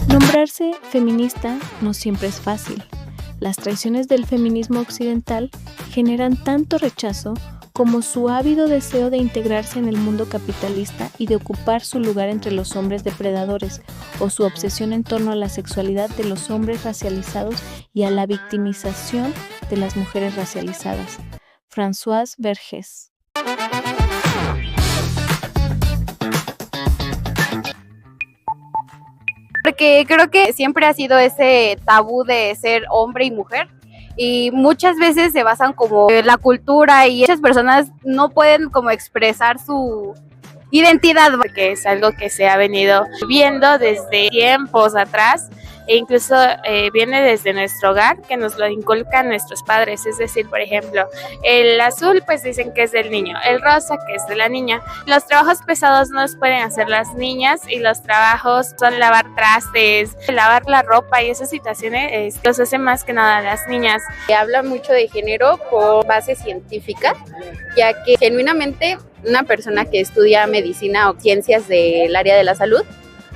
Nombrarse feminista no siempre es fácil. Las traiciones del feminismo occidental generan tanto rechazo como su ávido deseo de integrarse en el mundo capitalista y de ocupar su lugar entre los hombres depredadores, o su obsesión en torno a la sexualidad de los hombres racializados y a la victimización de las mujeres racializadas. Françoise Vergès. Porque creo que siempre ha sido ese tabú de ser hombre y mujer, y muchas veces se basan como en la cultura y muchas personas no pueden como expresar su identidad, porque es algo que se ha venido viendo desde tiempos atrás e incluso viene desde nuestro hogar, que nos lo inculcan nuestros padres. Es decir, por ejemplo, el azul pues dicen que es del niño, el rosa que es de la niña. Los trabajos pesados no los pueden hacer las niñas y los trabajos son lavar trastes, lavar la ropa, y esas situaciones los hacen más que nada las niñas. Habla mucho de género por base científica, ya que genuinamente una persona que estudia medicina o ciencias del área de la salud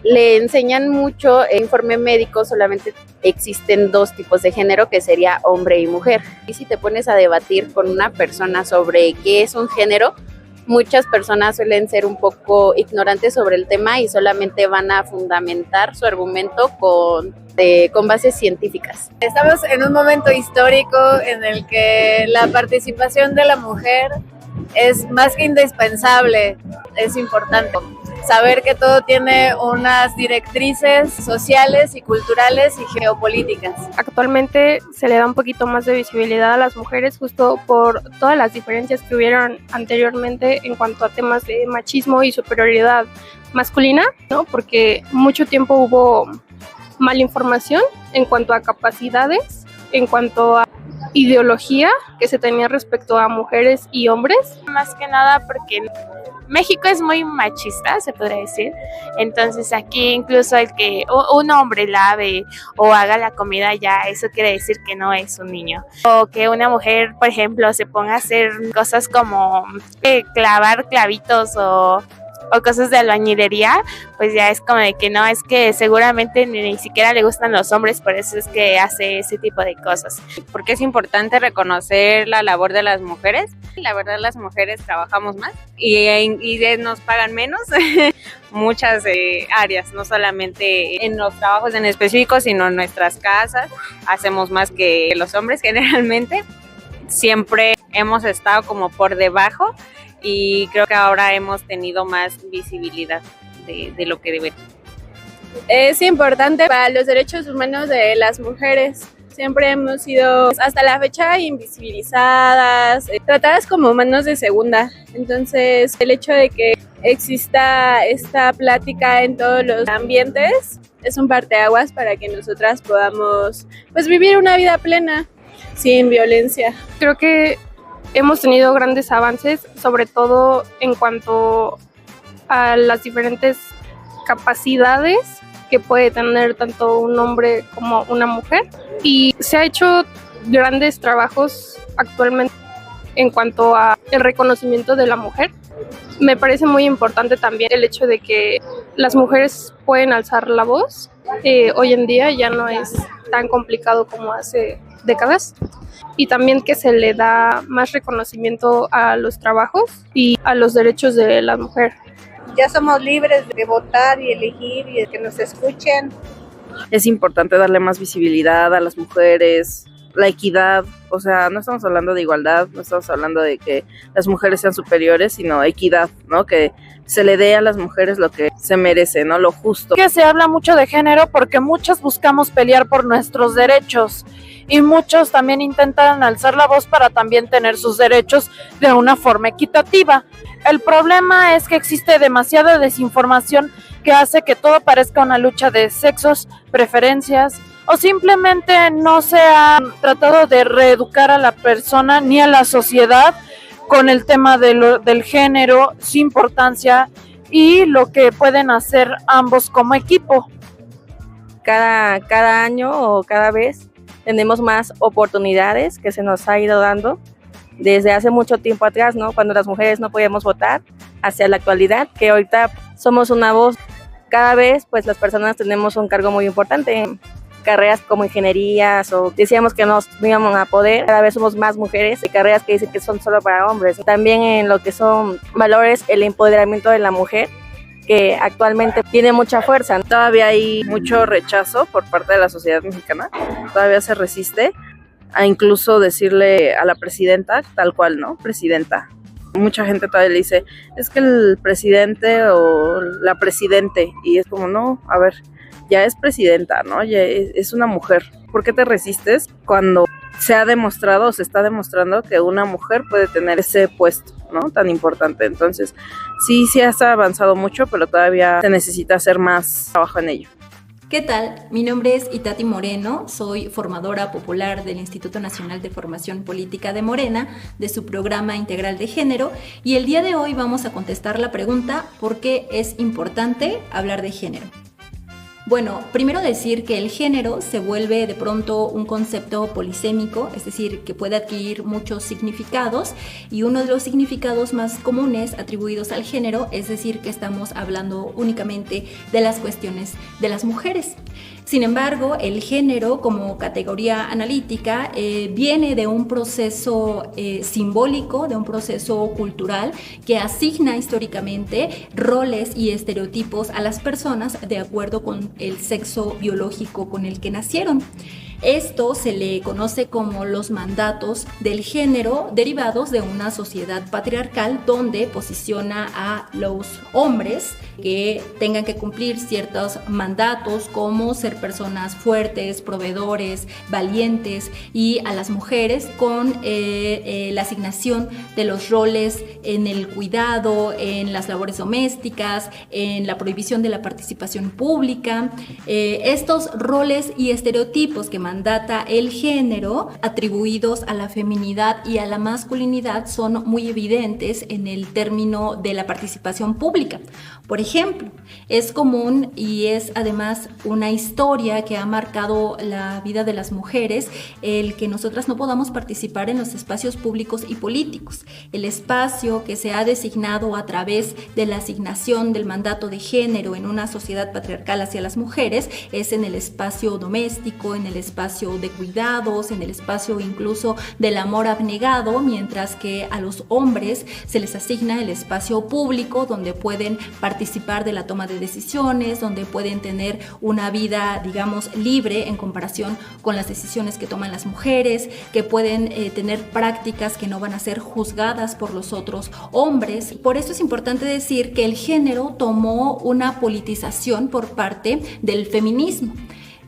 le enseñan mucho. En informe médico solamente existen dos tipos de género, que sería hombre y mujer. Y si te pones a debatir con una persona sobre qué es un género, muchas personas suelen ser un poco ignorantes sobre el tema y solamente van a fundamentar su argumento con bases científicas. Estamos en un momento histórico en el que la participación de la mujer es más que indispensable, es importante. Saber que todo tiene unas directrices sociales y culturales y geopolíticas. Actualmente se le da un poquito más de visibilidad a las mujeres justo por todas las diferencias que hubieron anteriormente en cuanto a temas de machismo y superioridad masculina, ¿no? Porque mucho tiempo hubo mala información en cuanto a capacidades, en cuanto a ideología que se tenía respecto a mujeres y hombres. Más que nada porque México es muy machista, se podría decir. Entonces aquí incluso el que un hombre lave o haga la comida, ya eso quiere decir que no es un niño. O que una mujer, por ejemplo, se ponga a hacer cosas como clavar clavitos o cosas de albañilería, pues ya es como de que no, es que seguramente ni siquiera le gustan los hombres, por eso es que hace ese tipo de cosas. Porque es importante reconocer la labor de las mujeres. La verdad, las mujeres trabajamos más y nos pagan menos muchas áreas, no solamente en los trabajos en específico, sino en nuestras casas. Hacemos más que los hombres generalmente. Siempre hemos estado como por debajo, y creo que ahora hemos tenido más visibilidad de lo que debe. Es importante para los derechos humanos de las mujeres. Siempre hemos sido, hasta la fecha, invisibilizadas, tratadas como manos de segunda. Entonces, el hecho de que exista esta plática en todos los ambientes es un parteaguas para que nosotras podamos vivir una vida plena, sin violencia. Creo que hemos tenido grandes avances, sobre todo en cuanto a las diferentes capacidades que puede tener tanto un hombre como una mujer, y se ha hecho grandes trabajos actualmente en cuanto a el reconocimiento de la mujer. Me parece muy importante también el hecho de que las mujeres pueden alzar la voz. Hoy en día ya no es tan complicado como hace décadas, y también que se le da más reconocimiento a los trabajos y a los derechos de la mujer. Ya somos libres de votar y elegir y de que nos escuchen. Es importante darle más visibilidad a las mujeres, la equidad, o sea, no estamos hablando de igualdad, no estamos hablando de que las mujeres sean superiores, sino equidad, ¿no? Que se le dé a las mujeres lo que se merece, ¿no? Lo justo. Que se habla mucho de género porque muchos buscamos pelear por nuestros derechos y muchos también intentan alzar la voz para también tener sus derechos de una forma equitativa. El problema es que existe demasiada desinformación que hace que todo parezca una lucha de sexos, preferencias, o simplemente no se ha tratado de reeducar a la persona ni a la sociedad con el tema del género, su importancia y lo que pueden hacer ambos como equipo. Cada año o cada vez tenemos más oportunidades que se nos ha ido dando desde hace mucho tiempo atrás, ¿no? Cuando las mujeres no podíamos votar, hacia la actualidad, que ahorita somos una voz. Cada vez pues las personas tenemos un cargo muy importante en carreras como ingenierías, o decíamos que no íbamos a poder, cada vez somos más mujeres, y carreras que dicen que son solo para hombres. También en lo que son valores, el empoderamiento de la mujer, que actualmente tiene mucha fuerza. Todavía hay mucho rechazo por parte de la sociedad mexicana, todavía se resiste a incluso decirle a la presidenta tal cual, ¿no? Presidenta. Mucha gente todavía le dice, es que el presidente o la presidente, y es como, no, a ver, ya es presidenta, ¿no? Ya es una mujer. ¿Por qué te resistes cuando se ha demostrado o se está demostrando que una mujer puede tener ese puesto, ¿no? Tan importante? Entonces, sí se ha avanzado mucho, pero todavía se necesita hacer más trabajo en ello. ¿Qué tal? Mi nombre es Itati Moreno, soy formadora popular del Instituto Nacional de Formación Política de Morena, de su programa integral de género, y el día de hoy vamos a contestar la pregunta ¿por qué es importante hablar de género? Bueno, primero decir que el género se vuelve de pronto un concepto polisémico, es decir, que puede adquirir muchos significados, y uno de los significados más comunes atribuidos al género es decir que estamos hablando únicamente de las cuestiones de las mujeres. Sin embargo, el género como categoría analítica viene de un proceso simbólico, de un proceso cultural que asigna históricamente roles y estereotipos a las personas de acuerdo con el sexo biológico con el que nacieron. Esto se le conoce como los mandatos del género derivados de una sociedad patriarcal donde posiciona a los hombres que tengan que cumplir ciertos mandatos como ser personas fuertes, proveedores, valientes, y a las mujeres con la asignación de los roles en el cuidado, en las labores domésticas, en la prohibición de la participación pública. Estos roles y estereotipos que mandata el género atribuidos a la feminidad y a la masculinidad son muy evidentes en el término de la participación pública. Por ejemplo, es común y es además una historia que ha marcado la vida de las mujeres el que nosotras no podamos participar en los espacios públicos y políticos. El espacio que se ha designado a través de la asignación del mandato de género en una sociedad patriarcal hacia las mujeres es en el espacio doméstico, en el espacio de cuidados, en el espacio incluso del amor abnegado, mientras que a los hombres se les asigna el espacio público donde pueden participar de la toma de decisiones, donde pueden tener una vida, digamos, libre en comparación con las decisiones que toman las mujeres, que pueden tener prácticas que no van a ser juzgadas por los otros hombres. Por eso es importante decir que el género tomó una politización por parte del feminismo.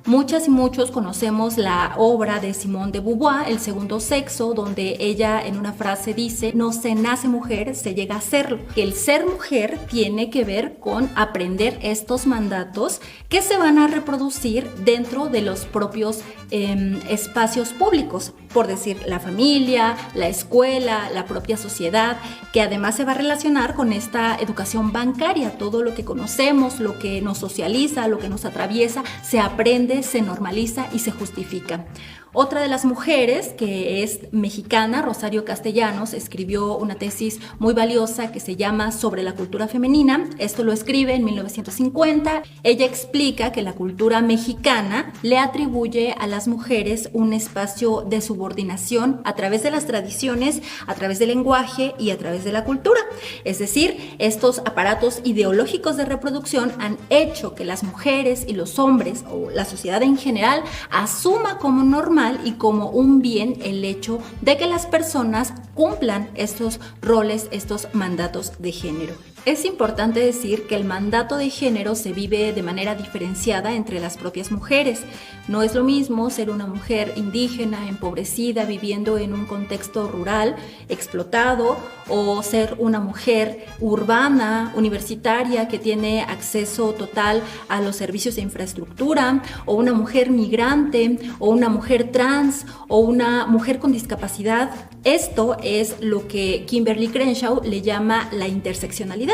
Muchas y muchos conocemos la obra de Simone de Beauvoir, El segundo sexo, donde ella en una frase dice: no se nace mujer, se llega a serlo. Que el ser mujer tiene que ver con aprender estos mandatos que se van a reproducir dentro de los propios espacios públicos, por decir la familia, la escuela, la propia sociedad, que además se va a relacionar con esta educación bancaria. Todo lo que conocemos, lo que nos socializa, lo que nos atraviesa, se aprende, se normaliza y se justifica. Otra de las mujeres, que es mexicana, Rosario Castellanos, escribió una tesis muy valiosa que se llama Sobre la cultura femenina. Esto lo escribe en 1950. Ella explica que la cultura mexicana le atribuye a las mujeres un espacio de subordinación a través de las tradiciones, a través del lenguaje y a través de la cultura. Es decir, estos aparatos ideológicos de reproducción han hecho que las mujeres y los hombres, o la sociedad en general, asuma como normal y como un bien el hecho de que las personas cumplan estos roles, estos mandatos de género. Es importante decir que el mandato de género se vive de manera diferenciada entre las propias mujeres. No es lo mismo ser una mujer indígena, empobrecida, viviendo en un contexto rural, explotado, o ser una mujer urbana, universitaria, que tiene acceso total a los servicios de infraestructura, o una mujer migrante, o una mujer trans, o una mujer con discapacidad. Esto es lo que Kimberly Crenshaw le llama la interseccionalidad.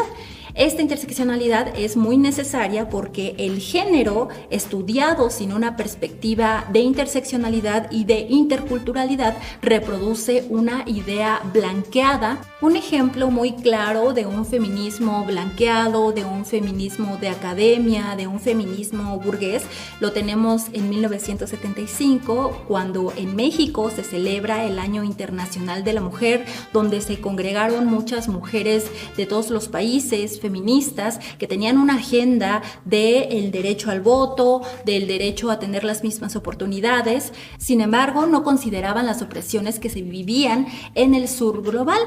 Esta interseccionalidad es muy necesaria porque el género estudiado sin una perspectiva de interseccionalidad y de interculturalidad reproduce una idea blanqueada. Un ejemplo muy claro de un feminismo blanqueado, de un feminismo de academia, de un feminismo burgués, lo tenemos en 1975, cuando en México se celebra el Año Internacional de la Mujer, donde se congregaron muchas mujeres de todos los países feministas que tenían una agenda del derecho al voto, del derecho a tener las mismas oportunidades. Sin embargo, no consideraban las opresiones que se vivían en el sur global.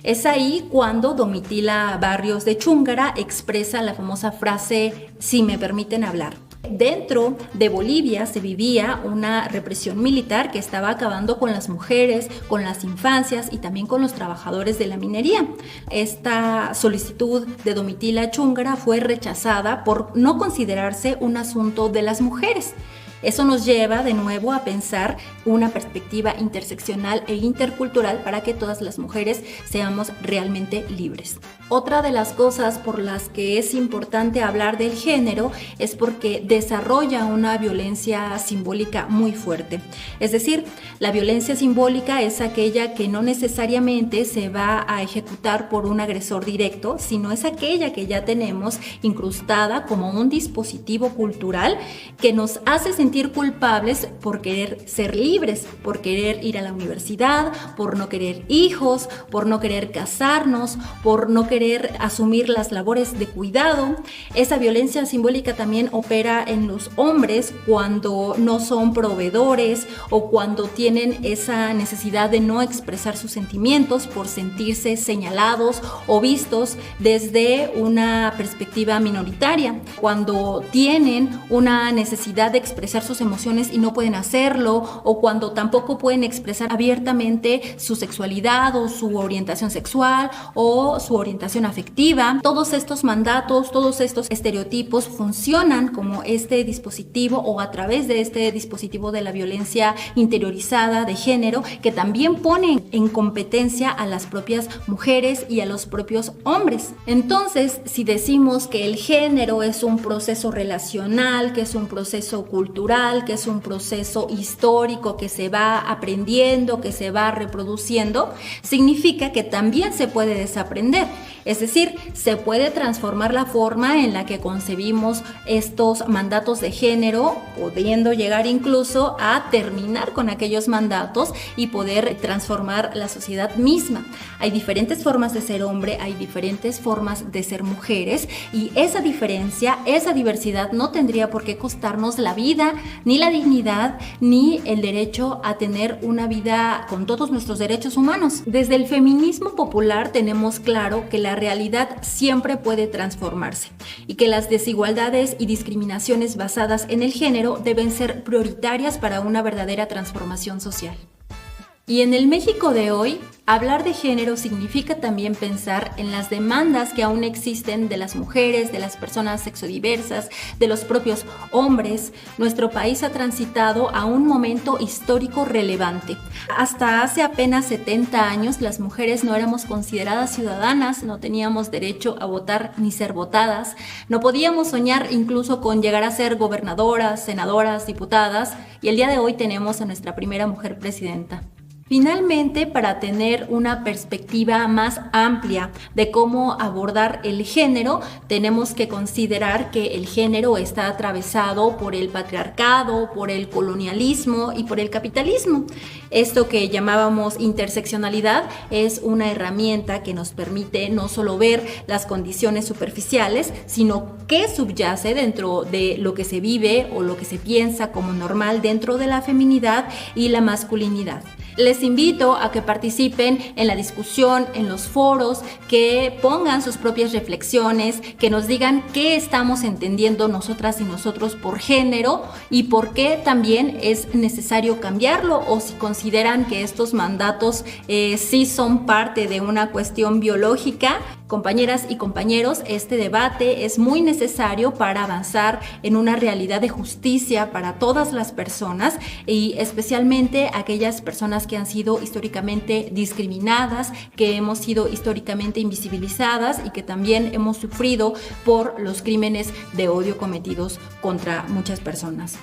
Es ahí cuando Domitila Barrios de Chúngara expresa la famosa frase "si me permiten hablar". Dentro de Bolivia se vivía una represión militar que estaba acabando con las mujeres, con las infancias y también con los trabajadores de la minería. Esta solicitud de Domitila Chúngara fue rechazada por no considerarse un asunto de las mujeres. Eso nos lleva de nuevo a pensar una perspectiva interseccional e intercultural para que todas las mujeres seamos realmente libres. Otra de las cosas por las que es importante hablar del género es porque desarrolla una violencia simbólica muy fuerte. Es decir, la violencia simbólica es aquella que no necesariamente se va a ejecutar por un agresor directo, sino es aquella que ya tenemos incrustada como un dispositivo cultural que nos hace sentir culpables por querer ser libres, por querer ir a la universidad, por no querer hijos, por no querer casarnos, por no querer asumir las labores de cuidado. Esa violencia simbólica también opera en los hombres cuando no son proveedores o cuando tienen esa necesidad de no expresar sus sentimientos por sentirse señalados o vistos desde una perspectiva minoritaria, cuando tienen una necesidad de expresar sus emociones y no pueden hacerlo, o cuando tampoco pueden expresar abiertamente su sexualidad o su orientación sexual o su orientación afectiva. Todos estos mandatos, todos estos estereotipos funcionan como este dispositivo o a través de este dispositivo de la violencia interiorizada de género que también pone en competencia a las propias mujeres y a los propios hombres. Entonces, si decimos que el género es un proceso relacional, que es un proceso cultural, que es un proceso histórico que se va aprendiendo, que se va reproduciendo, significa que también se puede desaprender. Es decir, se puede transformar la forma en la que concebimos estos mandatos de género, pudiendo llegar incluso a terminar con aquellos mandatos y poder transformar la sociedad misma. Hay diferentes formas de ser hombre, hay diferentes formas de ser mujeres, y esa diferencia, esa diversidad no tendría por qué costarnos la vida, ni la dignidad, ni el derecho a tener una vida con todos nuestros derechos humanos. Desde el feminismo popular tenemos claro que la realidad siempre puede transformarse y que las desigualdades y discriminaciones basadas en el género deben ser prioritarias para una verdadera transformación social. Y en el México de hoy, hablar de género significa también pensar en las demandas que aún existen de las mujeres, de las personas sexodiversas, de los propios hombres. Nuestro país ha transitado a un momento histórico relevante. Hasta hace apenas 70 años, las mujeres no éramos consideradas ciudadanas, no teníamos derecho a votar ni ser votadas, no podíamos soñar incluso con llegar a ser gobernadoras, senadoras, diputadas, y el día de hoy tenemos a nuestra primera mujer presidenta. Finalmente, para tener una perspectiva más amplia de cómo abordar el género, tenemos que considerar que el género está atravesado por el patriarcado, por el colonialismo y por el capitalismo. Esto que llamábamos interseccionalidad es una herramienta que nos permite no solo ver las condiciones superficiales, sino qué subyace dentro de lo que se vive o lo que se piensa como normal dentro de la feminidad y la masculinidad. Les invito a que participen en la discusión, en los foros, que pongan sus propias reflexiones, que nos digan qué estamos entendiendo nosotras y nosotros por género y por qué también es necesario cambiarlo, o si consideran que estos mandatos sí son parte de una cuestión biológica. Compañeras y compañeros, este debate es muy necesario para avanzar en una realidad de justicia para todas las personas y especialmente aquellas personas que han sido históricamente discriminadas, que hemos sido históricamente invisibilizadas y que también hemos sufrido por los crímenes de odio cometidos contra muchas personas.